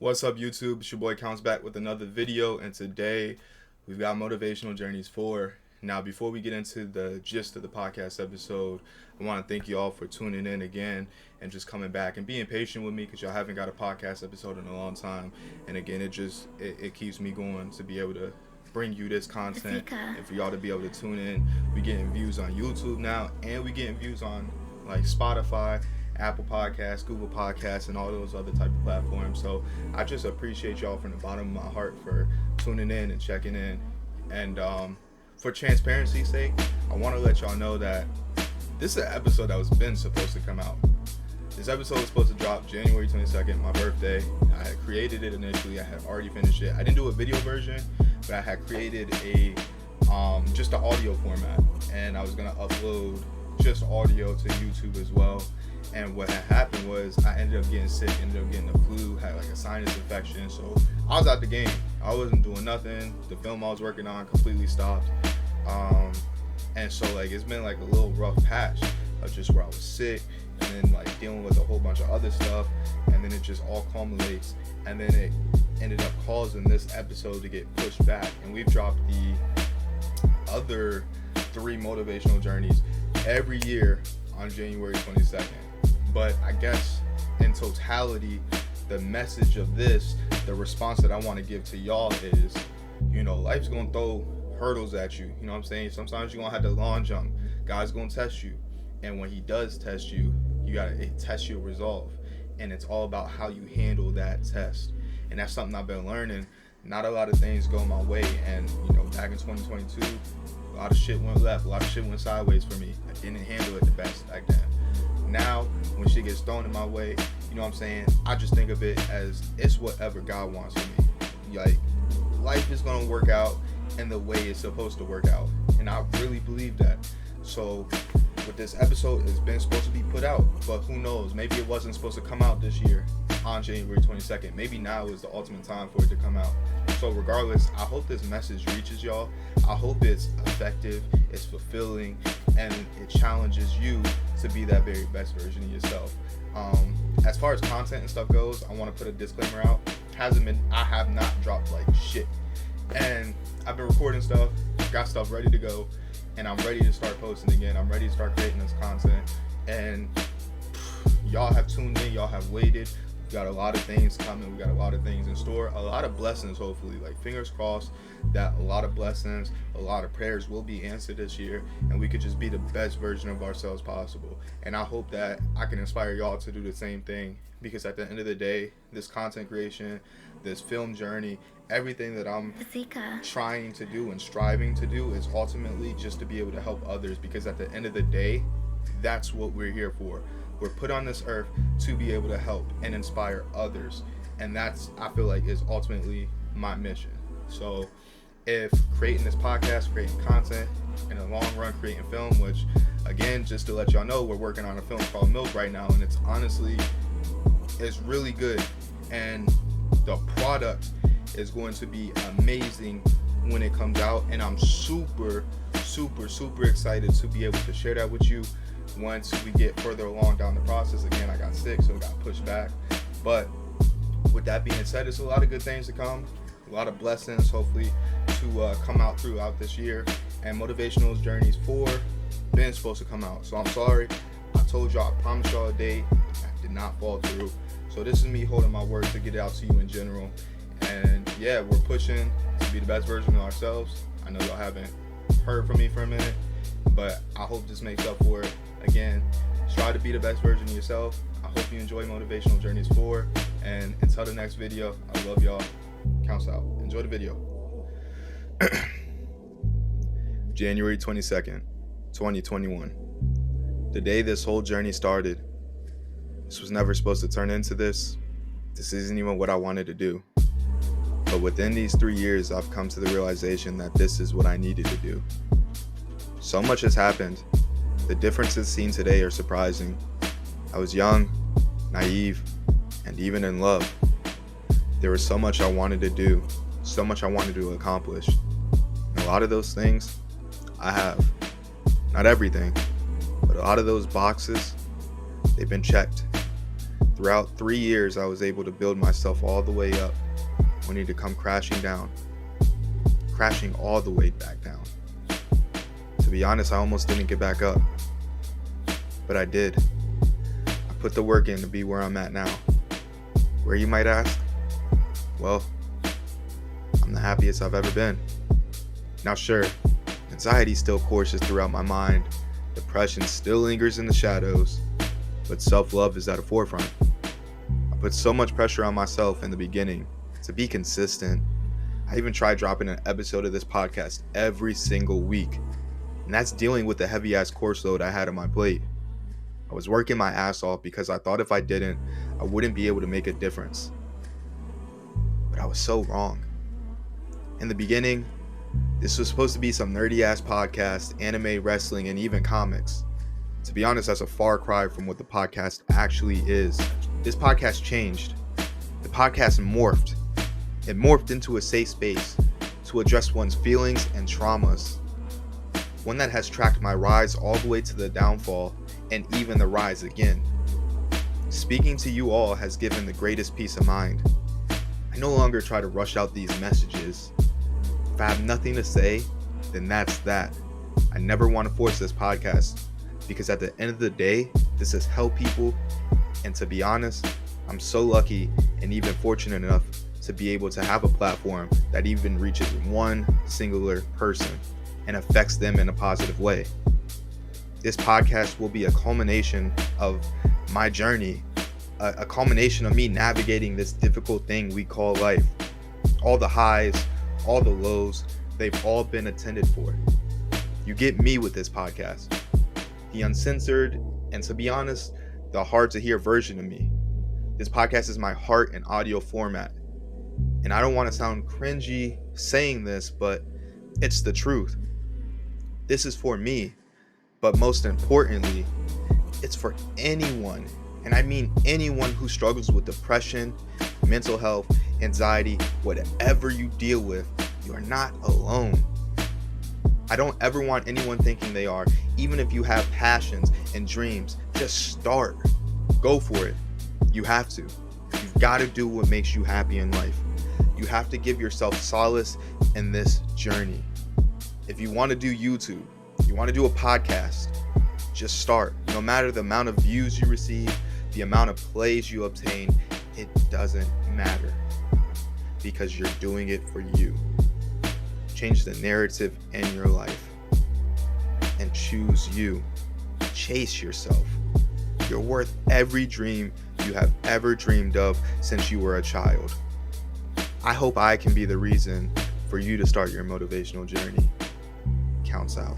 What's up, YouTube? It's your boy Counts back with another video, and today we've got Motivational Journeys 4. Now, before we get into the gist of the podcast episode, I want to thank you all for tuning in again and just coming back and being patient with me because y'all haven't got a podcast episode in a long time. And again, it keeps me going to be able to bring you this content and for y'all to be able to tune in. We getting views on YouTube now, and we getting views on like Spotify, Apple Podcasts, Google Podcasts, and all those other type of platforms. So I just appreciate y'all from the bottom of my heart for tuning in and checking in. And for transparency's sake, I want to let y'all know that this is an episode that was been supposed to come out. This episode was supposed to drop January 22nd, my birthday. I had created it initially. I had already finished it. I didn't do a video version, but I had created a just an audio format, and I was gonna upload just audio to YouTube as well. And what had happened was I ended up getting sick, ended up getting the flu, had like a sinus infection. So I was out the game. I wasn't doing nothing. The film I was working on completely stopped. And so like it's been like a little rough patch of just where I was sick and then like dealing with a whole bunch of other stuff. And then it just all culminates. And then it ended up causing this episode to get pushed back. And we've dropped the other 3 motivational journeys every year on January 22nd. But I guess in totality, the message of this, the response that I want to give to y'all is, life's going to throw hurdles at you. You know what I'm saying? Sometimes you're going to have to long jump. God's going to test you. And when he does test you, it tests your resolve. And it's all about how you handle that test. And that's something I've been learning. Not a lot of things go my way. And, back in 2022, a lot of shit went left. A lot of shit went sideways for me. I didn't handle it the best back then. Now, when shit gets thrown in my way, I just think of it as it's whatever God wants for me. Like, life is going to work out in the way it's supposed to work out. And I really believe that. So, with this episode, it's been supposed to be put out. But who knows? Maybe it wasn't supposed to come out this year on January 22nd. Maybe now is the ultimate time for it to come out. So regardless, I hope this message reaches y'all. I hope it's effective, it's fulfilling, and it challenges you to be that very best version of yourself. As far as content and stuff goes, I want to put a disclaimer out. I have not dropped like shit. And I've been recording stuff, got stuff ready to go, and I'm ready to start posting again. I'm ready to start creating this content. And y'all have tuned in, y'all have waited. We got a lot of things coming. We got a lot of things in store. A lot of blessings, hopefully. Like, fingers crossed that a lot of blessings, a lot of prayers will be answered this year, and we could just be the best version of ourselves possible. And I hope that I can inspire y'all to do the same thing, because at the end of the day, this content creation, this film journey, everything that I'm trying to do and striving to do is ultimately just to be able to help others, because at the end of the day, that's what we're here for. We're put on this earth to be able to help and inspire others. And that's, I feel like, is ultimately my mission. So if creating this podcast, creating content, in the long run creating film, which again, just to let y'all know, we're working on a film called Milk right now, and it's really good. And the product is going to be amazing when it comes out. And I'm super, super, super excited to be able to share that with you once we get further along down the process. Again, I got sick, so it got pushed back. But with that being said, it's a lot of good things to come, a lot of blessings, hopefully, to come out throughout this year. And Motivational Journeys 4 been supposed to come out. So I'm sorry. I told y'all, I promised y'all a date. I did not fall through. So this is me holding my word to get it out to you in general. And yeah, we're pushing to be the best version of ourselves. I know y'all haven't heard from me for a minute, but I hope this makes up for it. Again, try to be the best version of yourself. I hope you enjoy Motivational Journeys 4. And until the next video, I love y'all. Counts out. Enjoy the video. January 22nd, 2021. The day this whole journey started. This was never supposed to turn into this. This isn't even what I wanted to do. But within these 3 years, I've come to the realization that this is what I needed to do. So much has happened. The differences seen today are surprising. I was young, naive, and even in love. There was so much I wanted to do, so much I wanted to accomplish. And a lot of those things, I have. Not everything, but a lot of those boxes, they've been checked. Throughout 3 years, I was able to build myself all the way up, only to come crashing all the way back down. To be honest, I almost didn't get back up, but I did. I put the work in to be where I'm at now. Where, you might ask? Well, I'm the happiest I've ever been. Now sure, anxiety still courses throughout my mind, depression still lingers in the shadows, but self-love is at the forefront. I put so much pressure on myself in the beginning to be consistent. I even tried dropping an episode of this podcast every single week, and that's dealing with the heavy-ass course load I had on my plate. I was working my ass off because I thought if I didn't, I wouldn't be able to make a difference. But I was so wrong. In the beginning, this was supposed to be some nerdy-ass podcast, anime, wrestling, and even comics. To be honest, that's a far cry from what the podcast actually is. This podcast changed. The podcast morphed. It morphed into a safe space to address one's feelings and traumas. One that has tracked my rise all the way to the downfall and even the rise again. Speaking to you all has given the greatest peace of mind. I no longer try to rush out these messages. If I have nothing to say, then that's that. I never want to force this podcast because at the end of the day, this has helped people. And to be honest, I'm so lucky and even fortunate enough to be able to have a platform that even reaches one singular person and affects them in a positive way. This podcast will be a culmination of my journey, a culmination of me navigating this difficult thing we call life. All the highs, all the lows, they've all been attended for. You get me with this podcast, the uncensored, and to be honest, the hard to hear version of me. This podcast is my heart in audio format. And I don't want to sound cringy saying this, but it's the truth. This is for me, but most importantly, it's for anyone, and I mean anyone who struggles with depression, mental health, anxiety, whatever you deal with, you are not alone. I don't ever want anyone thinking they are. Even if you have passions and dreams, just start. Go for it. You have to. You've got to do what makes you happy in life. You have to give yourself solace in this journey. If you want to do YouTube, you want to do a podcast, just start. No matter the amount of views you receive, the amount of plays you obtain, it doesn't matter because you're doing it for you. Change the narrative in your life and choose you. Chase yourself. You're worth every dream you have ever dreamed of since you were a child. I hope I can be the reason for you to start your motivational journey. Counts out.